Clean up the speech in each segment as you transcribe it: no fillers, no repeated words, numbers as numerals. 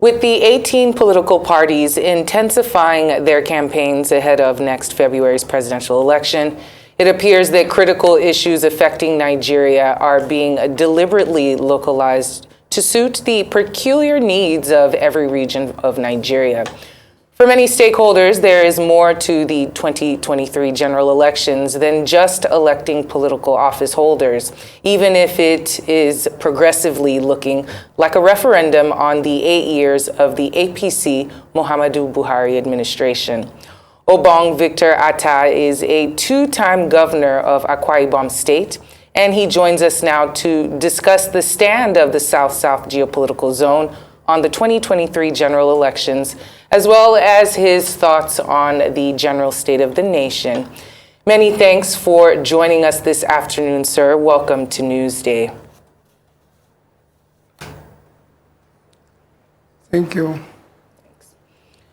With the 18 political parties intensifying their campaigns ahead of next February's presidential election, it appears that critical issues affecting Nigeria are being deliberately localized to suit the peculiar needs of every region of Nigeria. For many stakeholders, there is more to the 2023 general elections than just electing political office holders, even if it is progressively looking like a referendum on the 8 years of the APC Muhammadu Buhari administration. Obong Victor Attah is a two-time governor of Akwa Ibom State, and he joins us now to discuss the stand of the South-South geopolitical zone on the 2023 general elections, as well as his thoughts on the general state of the nation. Many thanks for joining us this afternoon, sir. Welcome to Newsday. Thank you.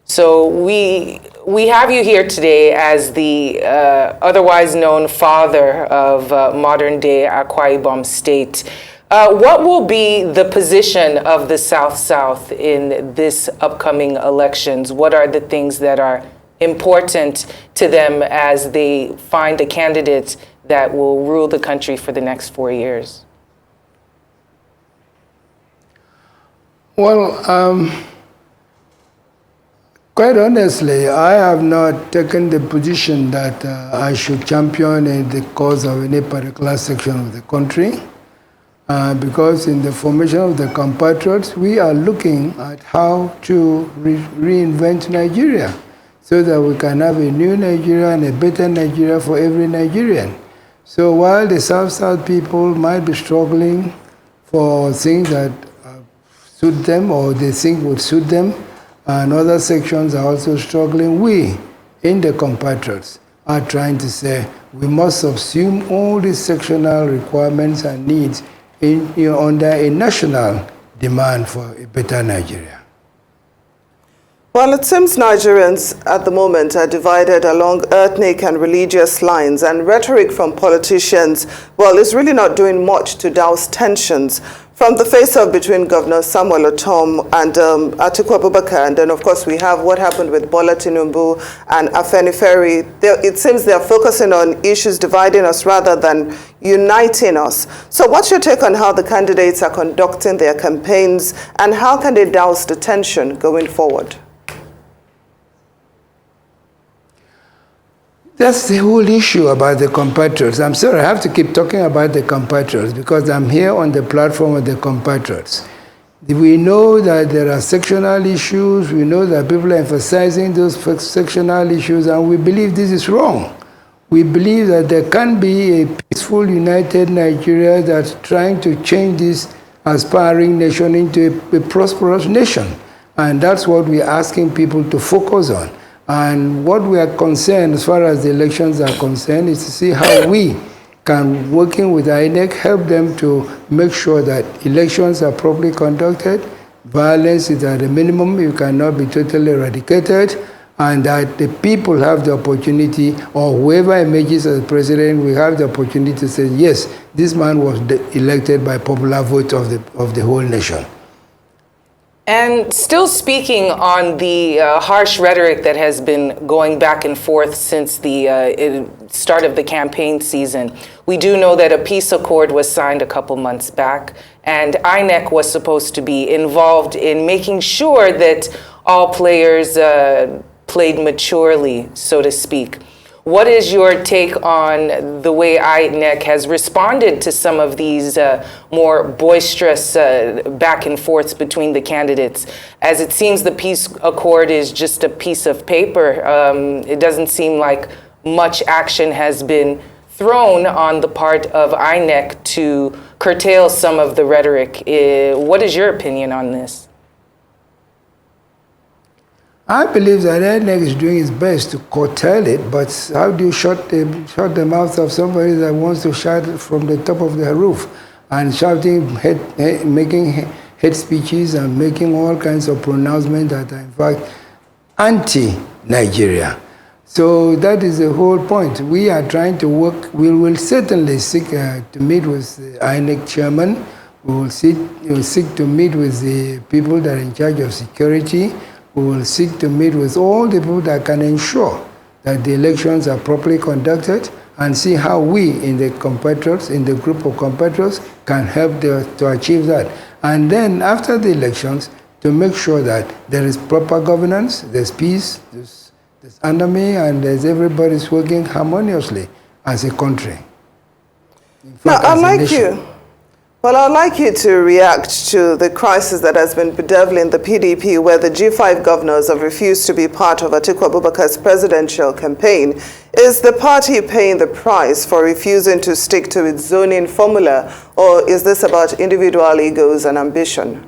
So we have you here today as the otherwise known father of modern-day Akwa Ibom State. What will be the position of the South-South in this upcoming elections? What are the things that are important to them as they find a candidate that will rule the country for the next 4 years? Well, quite honestly, I have not taken the position that I should champion in the cause of any particular section of the country. Because in the formation of the Compatriots, we are looking at how to reinvent Nigeria so that we can have a new Nigeria and a better Nigeria for every Nigerian. So while the South-South people might be struggling for things that suit them or they think would suit them, and other sections are also struggling, we in the Compatriots are trying to say we must subsume all these sectional requirements and needs under a national demand for a better Nigeria. Well, it seems Nigerians at the moment are divided along ethnic and religious lines, and rhetoric from politicians, well, is really not doing much to douse tensions from the face-off between Governor Samuel Otom and Atiku Abubakar. And then, of course, we have what happened with Bola Tinubu and Afenifere. It seems they're focusing on issues dividing us rather than uniting us. So what's your take on how the candidates are conducting their campaigns, and how can they douse the tension going forward? That's the whole issue about the Compatriots. I'm sorry, I have to keep talking about the Compatriots because I'm here on the platform of the Compatriots. We know that there are sectional issues. We know that people are emphasizing those sectional issues, and we believe this is wrong. We believe that there can be a peaceful, united Nigeria that's trying to change this aspiring nation into a prosperous nation. And that's what we're asking people to focus on. And what we are concerned, as far as the elections are concerned, is to see how we can, working with INEC, help them to make sure that elections are properly conducted, violence is at a minimum, it cannot be totally eradicated, and that the people have the opportunity, or whoever emerges as president, we have the opportunity to say, yes, this man was elected by popular vote of the whole nation. And still speaking on the harsh rhetoric that has been going back and forth since the start of the campaign season, we do know that a peace accord was signed a couple months back, and INEC was supposed to be involved in making sure that all players played maturely, so to speak. What is your take on the way INEC has responded to some of these more boisterous back and forths between the candidates? As it seems the peace accord is just a piece of paper. It doesn't seem like much action has been thrown on the part of INEC to curtail some of the rhetoric. What is your opinion on this? I believe that INEC is doing its best to curtail it, but how do you shut the mouth of somebody that wants to shout from the top of their roof and shouting, making hate speeches and making all kinds of pronouncements that are in fact anti-Nigeria? So that is the whole point. We are trying to work. We will certainly seek to meet with the INEC chairman. We will seek to meet with the people that are in charge of security. We will seek to meet with all the people that can ensure that the elections are properly conducted, and see how we in the compatriots, in the group of compatriots, can help to achieve that. And then after the elections, to make sure that there is proper governance, there's peace, there's harmony, and there's everybody's working harmoniously as a country. Now, I'd like you to react to the crisis that has been bedeviling the PDP, where the G5 governors have refused to be part of Atiku Abubakar's presidential campaign. Is the party paying the price for refusing to stick to its zoning formula, or is this about individual egos and ambition?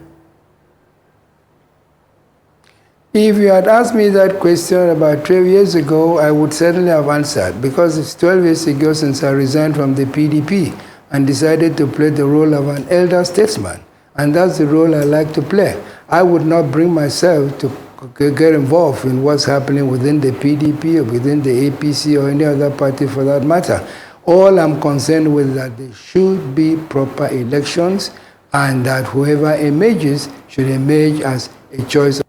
If you had asked me that question about 12 years ago, I would certainly have answered, because it's 12 years ago since I resigned from the PDP and decided to play the role of an elder statesman. And that's the role I like to play. I would not bring myself to get involved in what's happening within the PDP or within the APC or any other party for that matter. All I'm concerned with is that there should be proper elections, and that whoever emerges should emerge as a choice.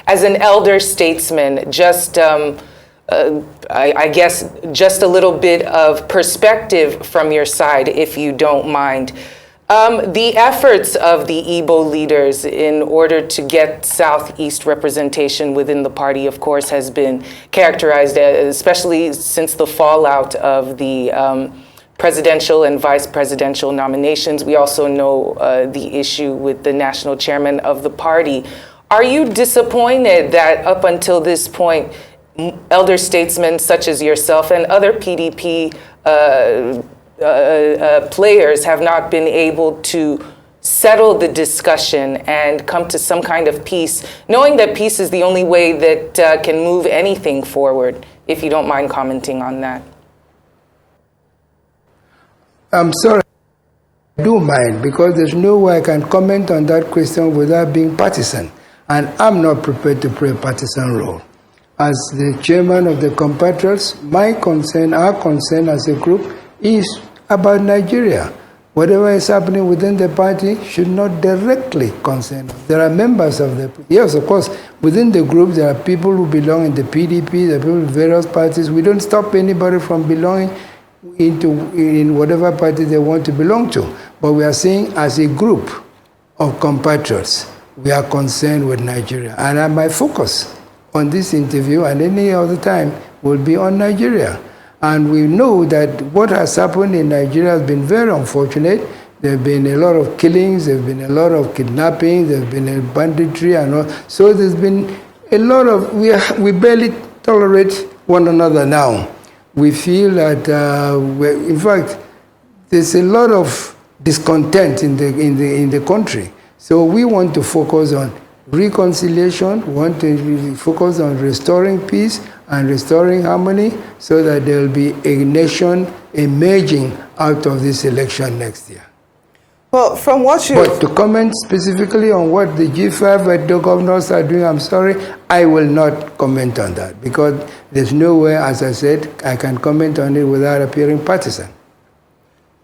As an elder statesman, just I guess just a little bit of perspective from your side, if you don't mind. The efforts of the Igbo leaders in order to get Southeast representation within the party, of course, has been characterized, especially since the fallout of the presidential and vice presidential nominations. We also know the issue with the national chairman of the party. Are you disappointed that up until this point, elder statesmen such as yourself and other PDP players have not been able to settle the discussion and come to some kind of peace, knowing that peace is the only way that can move anything forward, if you don't mind commenting on that? I'm sorry, I do mind, because there's no way I can comment on that question without being partisan. And I'm not prepared to play a partisan role. As the chairman of the Compatriots, my concern, our concern as a group, is about Nigeria. Whatever is happening within the party should not directly concern us. There are members of the, yes, of course, within the group there are people who belong in the PDP, there are people in various parties. We don't stop anybody from belonging in whatever party they want to belong to. But we are saying, as a group of compatriots, we are concerned with Nigeria. And my focus on this interview and any other time will be on Nigeria. And we know that what has happened in Nigeria has been very unfortunate. There have been a lot of killings, there have been a lot of kidnapping, there have been a banditry and all. So there's been a lot of, we barely tolerate one another now. We feel that, in fact, there's a lot of discontent in the country. So we want to focus on reconciliation, we want to focus on restoring peace and restoring harmony, so that there will be a nation emerging out of this election next year. Well, from what you... But to comment specifically on what the G5 governors are doing, I'm sorry, I will not comment on that, because there's no way, as I said, I can comment on it without appearing partisan.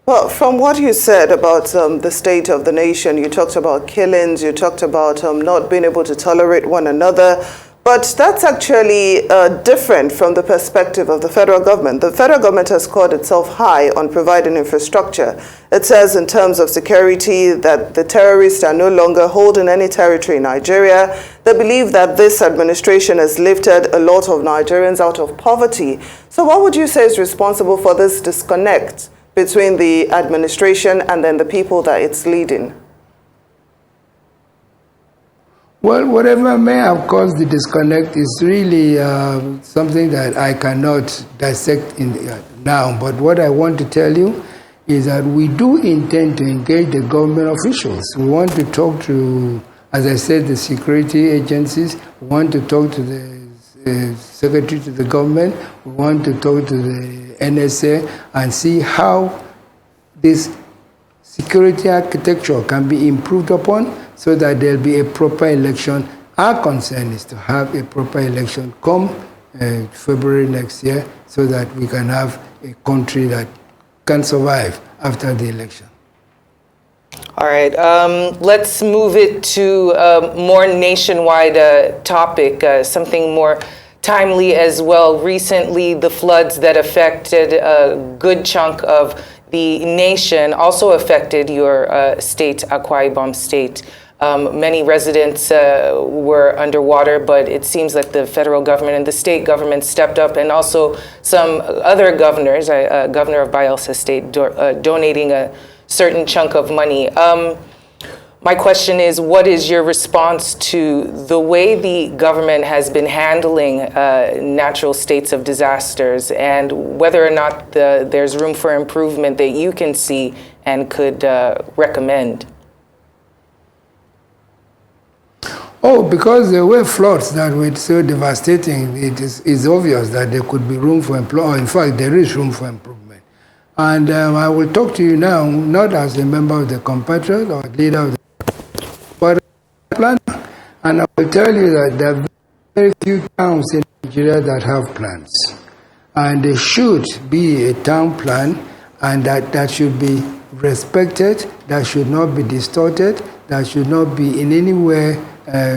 Well, from what you said about the state of the nation, you talked about killings, you talked about not being able to tolerate one another, but that's actually different from the perspective of the federal government. The federal government has scored itself high on providing infrastructure. It says in terms of security that the terrorists are no longer holding any territory in Nigeria. They believe that this administration has lifted a lot of Nigerians out of poverty. So what would you say is responsible for this disconnect between the administration and then the people that it's leading? Well, whatever may have caused the disconnect is really something that I cannot dissect now. But what I want to tell you is that we do intend to engage the government officials. We want to talk to, as I said, the security agencies. We want to talk to the secretary to the government. We want to talk to the NSA and see how this security architecture can be improved upon, so that there'll be a proper election. Our concern is to have a proper election come February next year, so that we can have a country that can survive after the election. All right, let's move it to a more nationwide topic, something more timely as well. Recently, the floods that affected a good chunk of the nation also affected your state, Akwa Ibom State. Many residents were underwater, but it seems that the federal government and the state government stepped up, and also some other governors, Governor of Bayelsa State, donating a certain chunk of money. My question is, what is your response to the way the government has been handling natural states of disasters, and whether or not there's room for improvement that you can see and could recommend? Oh, because there were floods that were so devastating, it's obvious that there could be room for improvement. In fact, there is room for improvement. And I will talk to you now, not as a member of the Compatriots or leader of the, but a planner. And I will tell you that there are very few towns in Nigeria that have plans. And there should be a town plan, and that should be respected, that should not be distorted, that should not be in any way that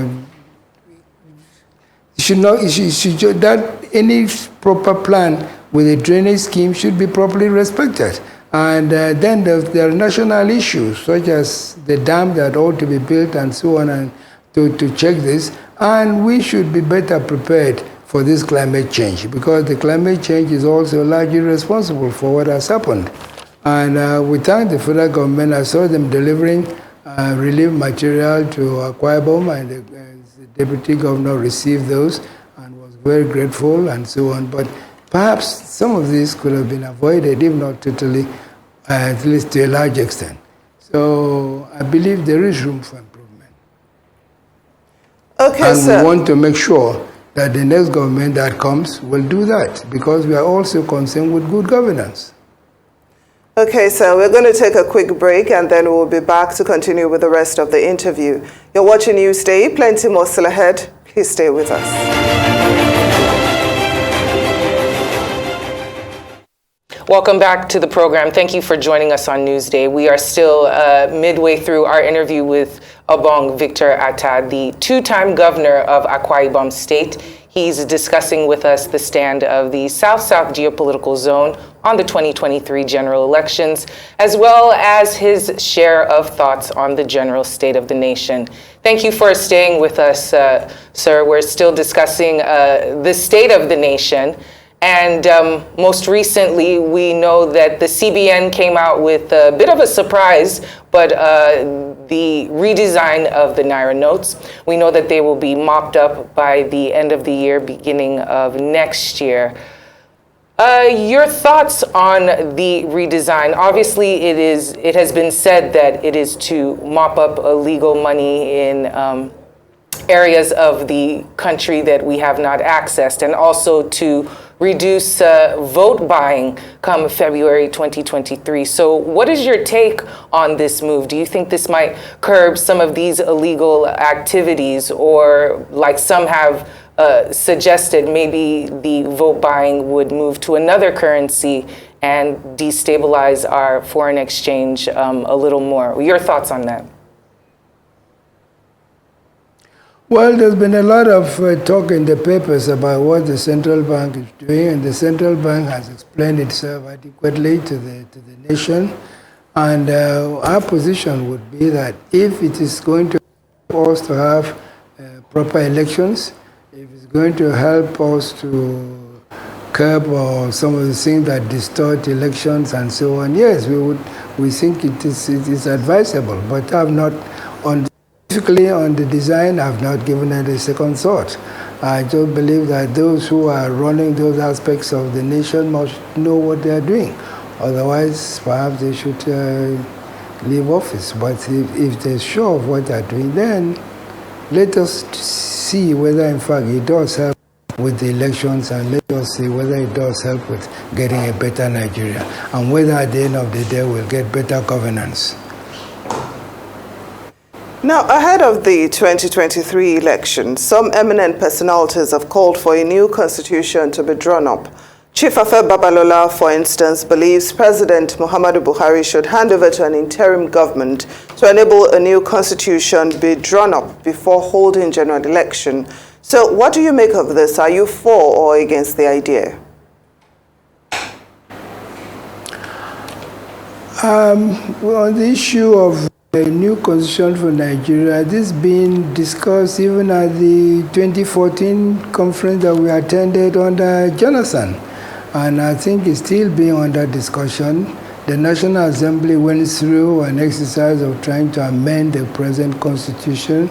any proper plan with a drainage scheme should be properly respected. And then there are national issues such as the dam that ought to be built and so on, and to check this. And we should be better prepared for this climate change, because the climate change is also largely responsible for what has happened. And we thank the federal government. I saw them delivering relief material to Akwa Ibom, and the deputy governor received those and was very grateful and so on. But perhaps some of this could have been avoided, if not totally, at least to a large extent. So I believe there is room for improvement. Okay, and sir. We want to make sure that the next government that comes will do that, because we are also concerned with good governance. Okay, so we're going to take a quick break, and then we'll be back to continue with the rest of the interview. You're watching Newsday. Plenty more still ahead. Please stay with us. Welcome back to the program. Thank you for joining us on Newsday. We are still midway through our interview with Obong Victor Attah, the two-time governor of Akwa Ibom State. He's discussing with us the stand of the South-South geopolitical zone on the 2023 general elections, as well as his share of thoughts on the general state of the nation. Thank you for staying with us, sir. We're still discussing the state of the nation. And most recently, we know that the CBN came out with a bit of a surprise, but the redesign of the Naira notes. We know that they will be mopped up by the end of the year, beginning of next year. Your thoughts on the redesign? Obviously, it has been said that it is to mop up illegal money in areas of the country that we have not accessed, and also to reduce vote buying come February 2023. So what is your take on this move? Do you think this might curb some of these illegal activities, or like some have suggested, maybe the vote buying would move to another currency and destabilize our foreign exchange a little more? Your thoughts on that? Well, there's been a lot of talk in the papers about what the central bank is doing, and the central bank has explained itself adequately to the nation. And our position would be that if it is going to help us to have proper elections, if it's going to help us to curb some of the things that distort elections and so on, yes, we think it is advisable. But I've not specifically on the design, I've not given it a second thought. I just believe that those who are running those aspects of the nation must know what they are doing. Otherwise, perhaps they should leave office. But if they're sure of what they're doing, then let us see whether, in fact, it does help with the elections, and let us see whether it does help with getting a better Nigeria, and whether at the end of the day we'll get better governance. Now, ahead of the 2023 election, some eminent personalities have called for a new constitution to be drawn up, Chief Afe Babalola, for instance, believes President Muhammadu Buhari should hand over to an interim government to enable a new constitution be drawn up before holding general election. So what do you make of this? Are you for or against the idea? Well, on the issue of a new constitution for Nigeria, this being discussed even at the 2014 conference that we attended under Jonathan. And I think it's still being under discussion. The National Assembly went through an exercise of trying to amend the present constitution,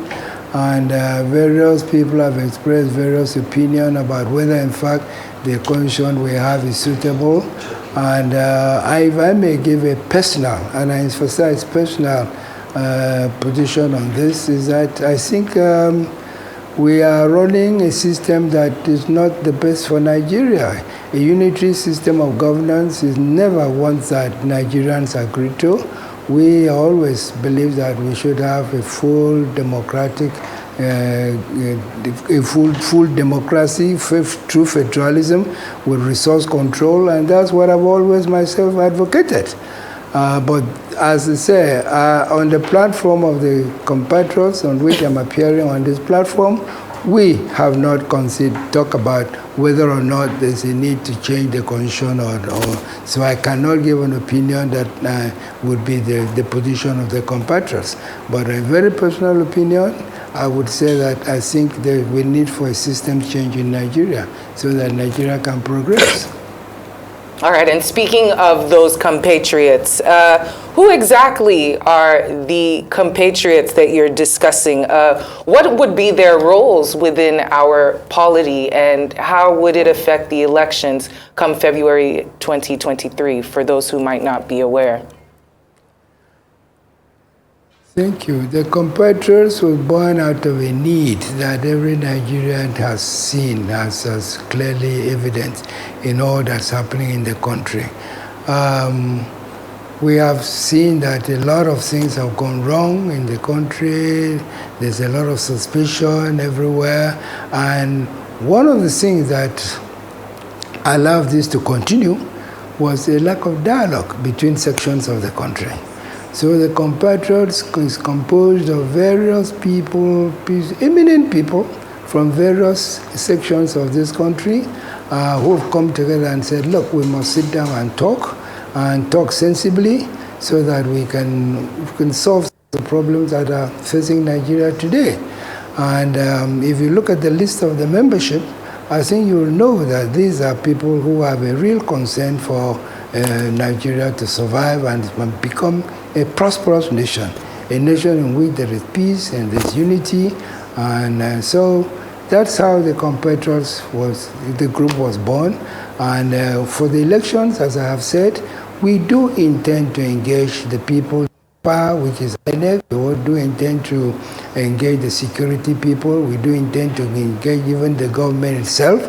and various people have expressed various opinions about whether in fact the constitution we have is suitable. And if I may give a personal, and I emphasize personal position on this, is that I think we are running a system that is not the best for Nigeria. A unitary system of governance is never one that Nigerians agree to. We always believe that we should have a full democratic, a full democracy, true federalism with resource control, and that's what I've always myself advocated. But as I say, on the platform of the Compatriots on which I'm appearing on this platform, we have not talk about whether or not there's a need to change the constitution so I cannot give an opinion that would be the position of the Compatriots. But a very personal opinion, I would say that I think that we need for a system change in Nigeria so that Nigeria can progress. All right, and speaking of those compatriots, who exactly are the compatriots that you're discussing? What would be their roles within our polity, and how would it affect the elections come February 2023, for those who might not be aware? Thank you. The Compatriots was born out of a need that every Nigerian has seen as clearly evident in all that's happening in the country. We have seen that a lot of things have gone wrong in the country. There's a lot of suspicion everywhere. And one of the things that allowed this to continue was a lack of dialogue between sections of the country. So the Compatriots is composed of various people, eminent people from various sections of this country who have come together and said, look, we must sit down and talk sensibly so that we can solve the problems that are facing Nigeria today. And if you look at the list of the membership, I think you will know that these are people who have a real concern for Nigeria to survive and become a prosperous nation, a nation in which there is peace and there's unity. And so that's how the Compatriots the group was born. And for the elections, as I have said, we do intend to engage the people, which is INEC. We do intend to engage the security people. We do intend to engage even the government itself.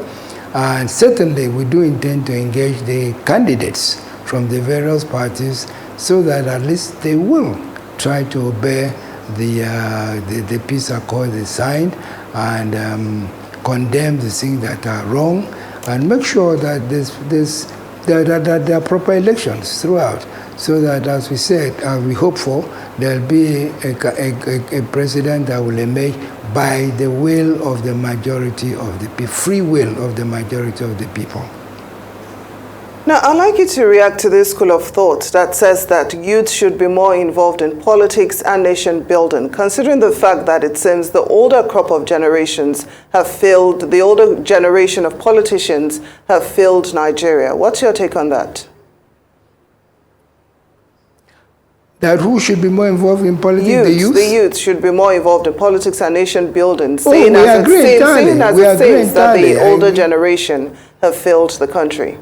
And certainly, we do intend to engage the candidates from the various parties so that at least they will try to obey the peace accord they signed and condemn the things that are wrong and make sure that there are proper elections throughout, so that, as we said, we hope for, there'll be a president that will emerge by the will of the majority of the people, free will of the majority of the people. Now, I'd like you to react to this school of thought that says that youth should be more involved in politics and nation building, considering the fact that it seems the older crop of generations have failed, the older generation of politicians have failed Nigeria. What's your take on that? That who should be more involved in politics? Youth, the youth? The youth should be more involved in politics and nation building, seeing as it seems that the older generation have failed the country.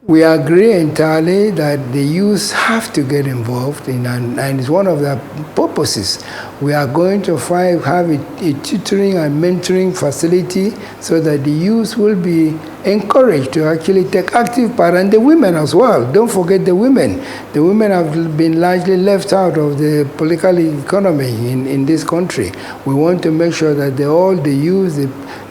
We agree entirely that the youth have to get involved in, and it's one of the purposes We are going to have a tutoring and mentoring facility so that the youth will be encouraged to actually take active part, and the women as well. Don't forget the women. The women have been largely left out of the political economy in this country. We want to make sure that all the youth,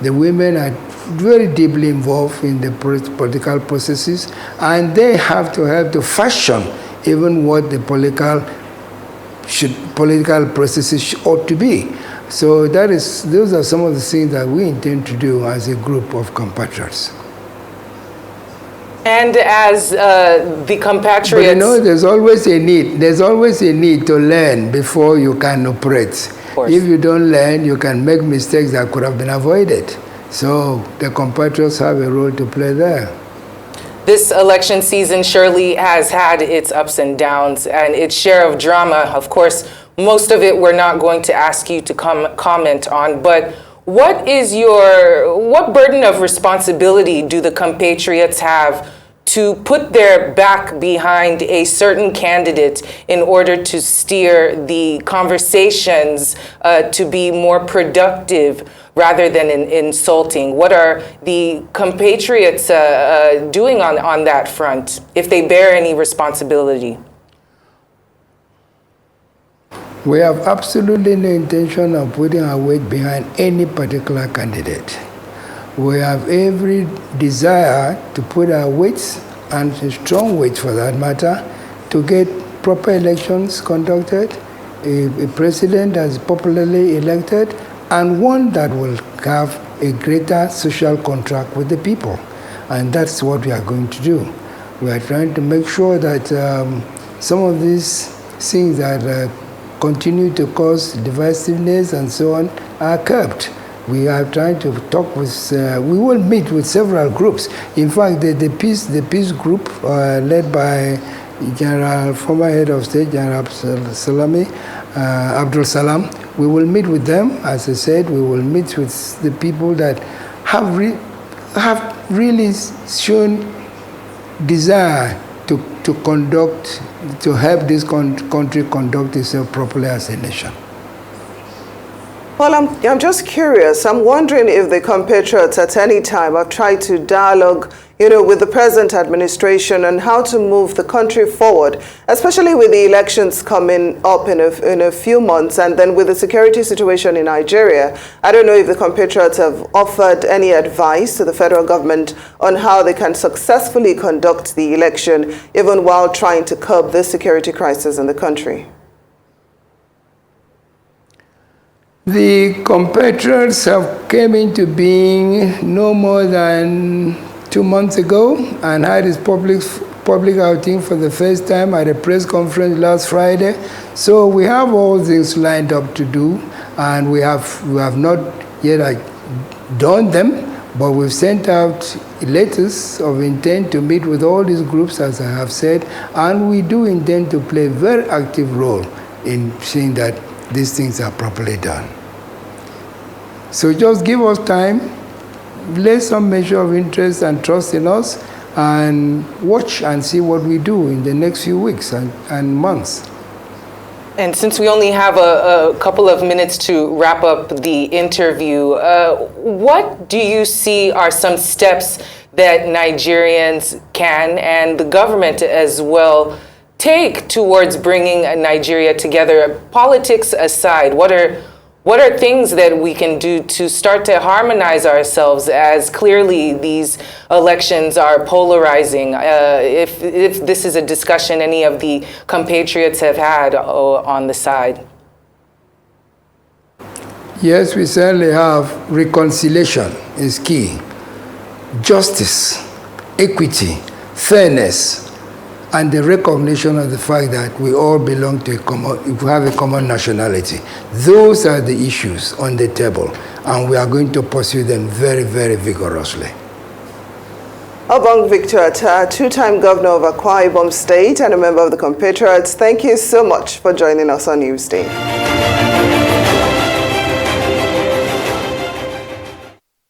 the women are very deeply involved in the political processes, and they have to help to fashion even what the political processes ought to be. So those are some of the things that we intend to do as a group of compatriots. And as the compatriots, but you know, there's always a need. There's always a need to learn before you can operate. If you don't learn, you can make mistakes that could have been avoided. So the compatriots have a role to play there. This election season surely has had its ups and downs and its share of drama. Of course, most of it we're not going to ask you to comment on, but what burden of responsibility do the compatriots have to put their back behind a certain candidate in order to steer the conversations to be more productive rather than insulting? What are the compatriots doing on that front, if they bear any responsibility? We have absolutely no intention of putting our weight behind any particular candidate. We have every desire to put our weights, and a strong weight for that matter, to get proper elections conducted, a president that is popularly elected, and one that will have a greater social contract with the people. And that's what we are going to do. We are trying to make sure that some of these things that continue to cause divisiveness and so on are curbed. We are trying to talk with, we will meet with several groups. In fact, the peace group led by former head of state, General Abdul Salam, we will meet with them. As I said, we will meet with the people that have really shown desire to help this country conduct itself properly as a nation. Well, I'm just curious. I'm wondering if the compatriots at any time have tried to dialogue, with the present administration on how to move the country forward, especially with the elections coming up in a few months, and then with the security situation in Nigeria. I don't know if the compatriots have offered any advice to the federal government on how they can successfully conduct the election, even while trying to curb this security crisis in the country. The compatriots have came into being no more than 2 months ago and had its public outing for the first time at a press conference last Friday. So we have all things lined up to do, and we have not yet done them, but we've sent out letters of intent to meet with all these groups, as I have said, and we do intend to play a very active role in seeing that these things are properly done. So just give us time, lay some measure of interest and trust in us, and watch and see what we do in the next few weeks and months. And since we only have a couple of minutes to wrap up the interview, what do you see are some steps that Nigerians can, and the government as well, take towards bringing Nigeria together? Politics aside, what are things that we can do to start to harmonize ourselves, as clearly these elections are polarizing? If this is a discussion any of the compatriots have had on the side. Yes, we certainly have. Reconciliation is key. Justice, equity, fairness, and the recognition of the fact that we all belong to we have a common nationality. Those are the issues on the table, and we are going to pursue them very, very vigorously. Obong Victor Attah, two-time governor of Akwa Ibom State and a member of the Compatriots, thank you so much for joining us on Newsday.